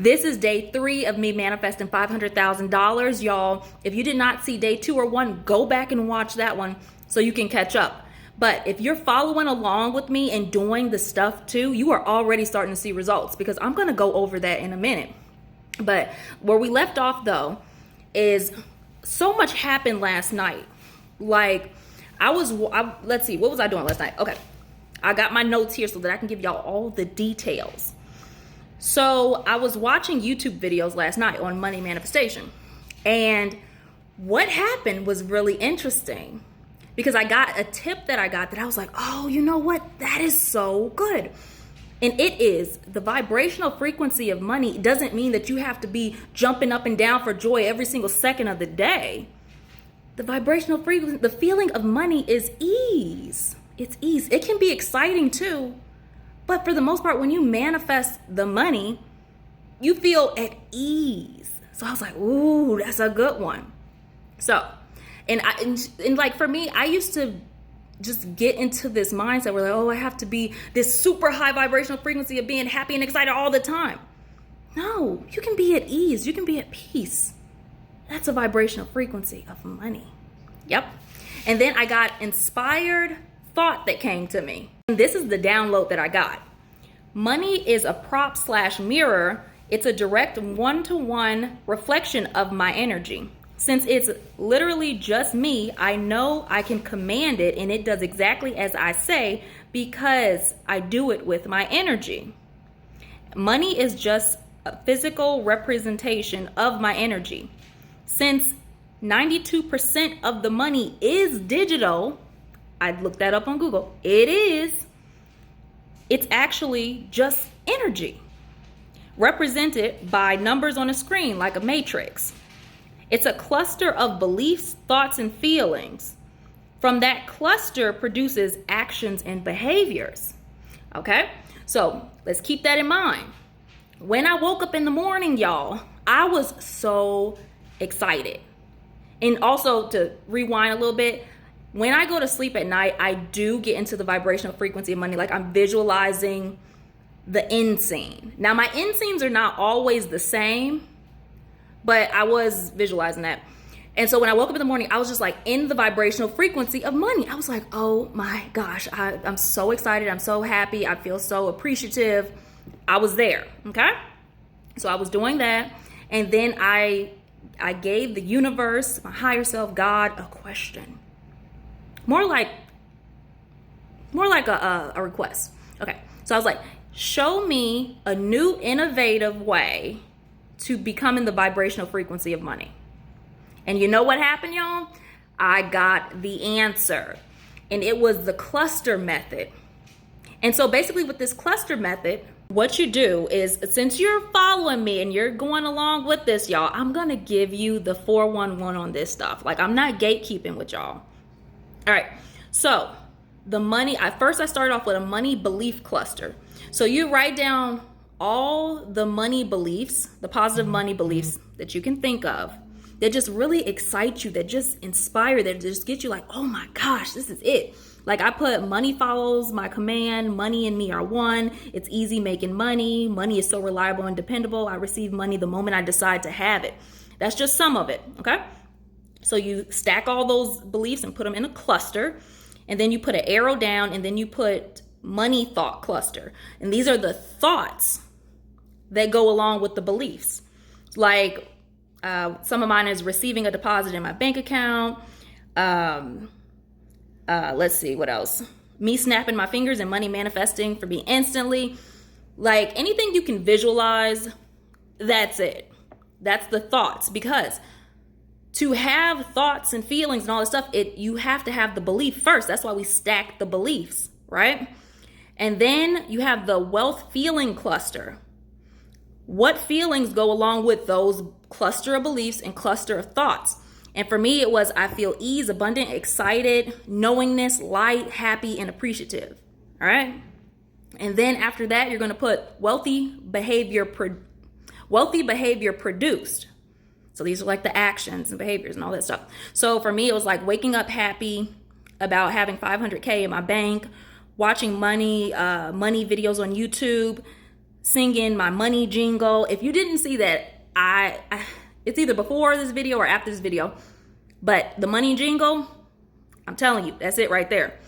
This is day 3 of me manifesting $500,000, y'all. If you did not see day 2 or 1, go back and watch that one so you can catch up. But if you're following along with me and doing the stuff too, you are already starting to see results, because I'm going to go over that in a minute. But where we left off though is so much happened last night. Like let's see, what was I doing last night? Okay. I got my notes here so that I can give y'all all the details. So I was watching YouTube videos last night on money manifestation, and what happened was really interesting, because I got a tip that I was like, oh, you know what? That is so good. And it is the vibrational frequency of money. It doesn't mean that you have to be jumping up and down for joy every single second of the day. The vibrational frequency, the feeling of money is ease. It's ease. It can be exciting too. But for the most part, when you manifest the money, you feel at ease. So I was like, ooh, that's a good one. So, and like for me, I used to just get into this mindset where like, oh, I have to be this super high vibrational frequency of being happy and excited all the time. No, you can be at ease. You can be at peace. That's a vibrational frequency of money. Yep. And then I got inspired thought that came to me. And this is the download that I got. Money is a prop / mirror. It's a direct one-to-one reflection of my energy. Since it's literally just me, I know I can command it, and it does exactly as I say because I do it with my energy. Money is just a physical representation of my energy. Since 92% of the money is digital, I looked that up on Google. It's actually just energy represented by numbers on a screen like a matrix. It's a cluster of beliefs, thoughts, and feelings. From that cluster produces actions and behaviors. Okay, so let's keep that in mind. When I woke up in the morning, y'all, I was so excited. And also, to rewind a little bit, when I go to sleep at night, I do get into the vibrational frequency of money. Like I'm visualizing the end scene. Now, my end scenes are not always the same, but I was visualizing that. And so when I woke up in the morning, I was just like in the vibrational frequency of money. I was like, oh my gosh, I'm so excited. I'm so happy. I feel so appreciative. I was there. Okay. So I was doing that. And then I gave the universe, my higher self, God, a question. More like a request. Okay. So I was like, show me a new innovative way to become in the vibrational frequency of money. And you know what happened, y'all? I got the answer. And it was the cluster method. And so basically with this cluster method, what you do is, since you're following me and you're going along with this, y'all, I'm going to give you the 411 on this stuff. Like, I'm not gatekeeping with y'all. All right. So the money, I started off with a money belief cluster. So you write down all the money beliefs, the positive money beliefs that you can think of, that just really excite you, that just inspire, that just get you like, oh my gosh, this is it. Like I put money follows my command, money and me are one. It's easy making money. Money is so reliable and dependable. I receive money the moment I decide to have it. That's just some of it, okay? So you stack all those beliefs and put them in a cluster, and then you put an arrow down, and then you put money thought cluster. And these are the thoughts that go along with the beliefs. Like some of mine is receiving a deposit in my bank account. Let's see, what else? Me snapping my fingers and money manifesting for me instantly. Like anything you can visualize, that's it. That's the thoughts. Because to have thoughts and feelings and all this stuff, you have to have the belief first. That's why we stack the beliefs, right? And then you have the wealth feeling cluster. What feelings go along with those cluster of beliefs and cluster of thoughts? And for me, it was I feel ease, abundant, excited, knowingness, light, happy, and appreciative. All right. And then after that, you're going to put wealthy behavior produced. So these are like the actions and behaviors and all that stuff. So for me, it was like waking up happy about having $500K in my bank, watching money videos on YouTube, singing my money jingle. If you didn't see that, it's either before this video or after this video, but the money jingle, I'm telling you, that's it right there.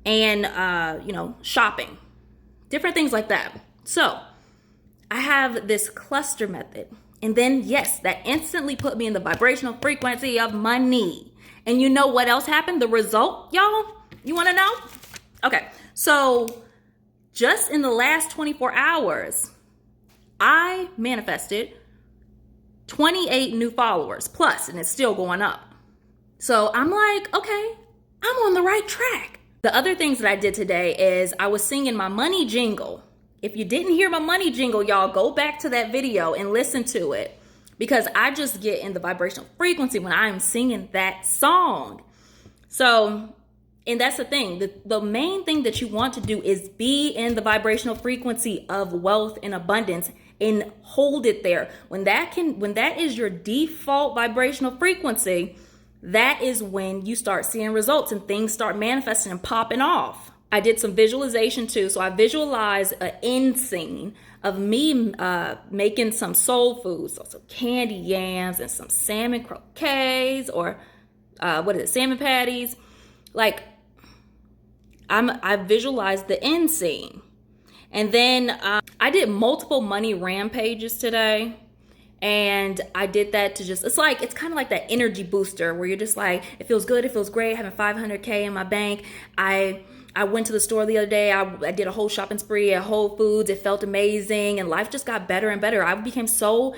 And, shopping, different things like that. So I have this cluster method. And then, yes, that instantly put me in the vibrational frequency of money. And you know what else happened? The result, y'all? You want to know? Okay, so just in the last 24 hours, I manifested 28 new followers plus, and it's still going up. So I'm like, okay, I'm on the right track. The other things that I did today is I was singing my money jingle. If you didn't hear my money jingle, y'all, go back to that video and listen to it, because I just get in the vibrational frequency when I'm singing that song. So, and that's the thing. The main thing that you want to do is be in the vibrational frequency of wealth and abundance and hold it there. When that is your default vibrational frequency, that is when you start seeing results and things start manifesting and popping off. I did some visualization too. So I visualized an end scene of me making some soul food, so some candy yams and some salmon croquets, or salmon patties. Like, I visualized the end scene. And then I did multiple money rampages today. And I did that to it's kind of like that energy booster where you're just like, it feels good, it feels great, having $500K in my bank. I went to the store the other day. I did a whole shopping spree at Whole Foods. It felt amazing, and life just got better and better. I became so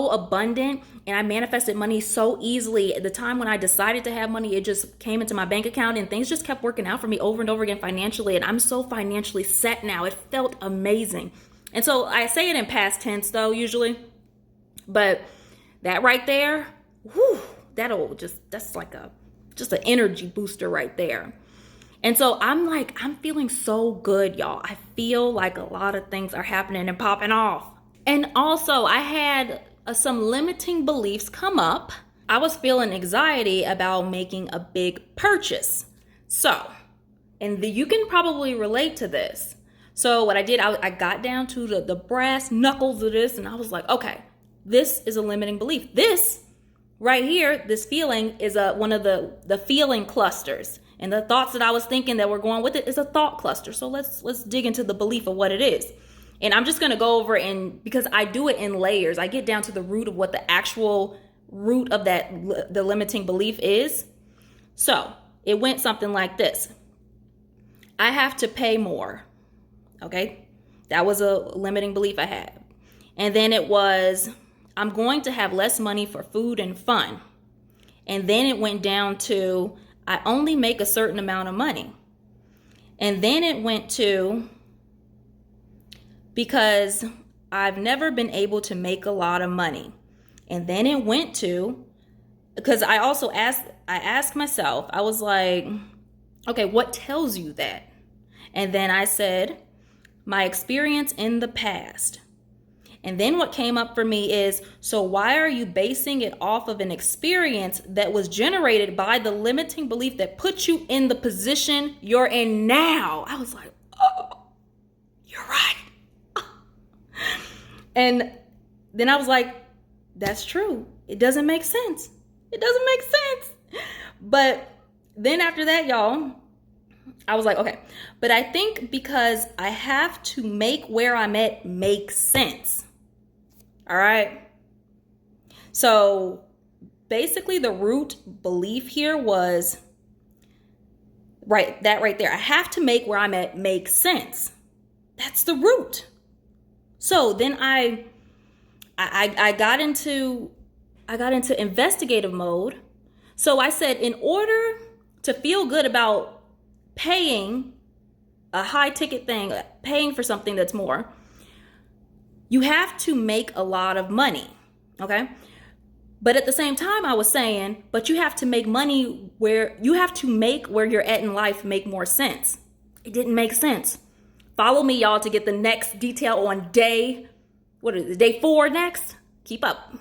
abundant, and I manifested money so easily. At the time when I decided to have money, it just came into my bank account, and things just kept working out for me over and over again financially. And I'm so financially set now. It felt amazing. And so I say it in past tense though, usually. But that right there, that's like just an energy booster right there. And so I'm feeling so good, y'all. I feel like a lot of things are happening and popping off. And also I had some limiting beliefs come up. I was feeling anxiety about making a big purchase. So, and you can probably relate to this. So what I did, I got down to the brass knuckles of this, and I was like, okay, this is a limiting belief. This right here, this feeling is one of the feeling clusters. And the thoughts that I was thinking that were going with it is a thought cluster. So let's dig into the belief of what it is. And I'm just going to go over, and because I do it in layers, I get down to the root of what the actual root of the limiting belief is. So it went something like this. I have to pay more. Okay. That was a limiting belief I had. And then it was, I'm going to have less money for food and fun. And then it went down to, I only make a certain amount of money. And then it went to, because I've never been able to make a lot of money. And then it went to, because I also asked myself, I was like, okay, what tells you that? And then I said, my experience in the past. And then what came up for me is, so why are you basing it off of an experience that was generated by the limiting belief that put you in the position you're in now? I was like, oh, you're right. And then I was like, that's true. It doesn't make sense. It doesn't make sense. But then after that, y'all, I was like, okay, but I think because I have to make where I'm at make sense. All right. So basically the root belief here was that right there. I have to make where I'm at make sense. That's the root. So then I got into investigative mode. So I said, in order to feel good about paying a high ticket thing, paying for something that's more, you have to make a lot of money, okay? But at the same time, I was saying, but you have to make money where you're at in life make more sense. It didn't make sense. Follow me, y'all, to get the next detail on day 4 next. Keep up.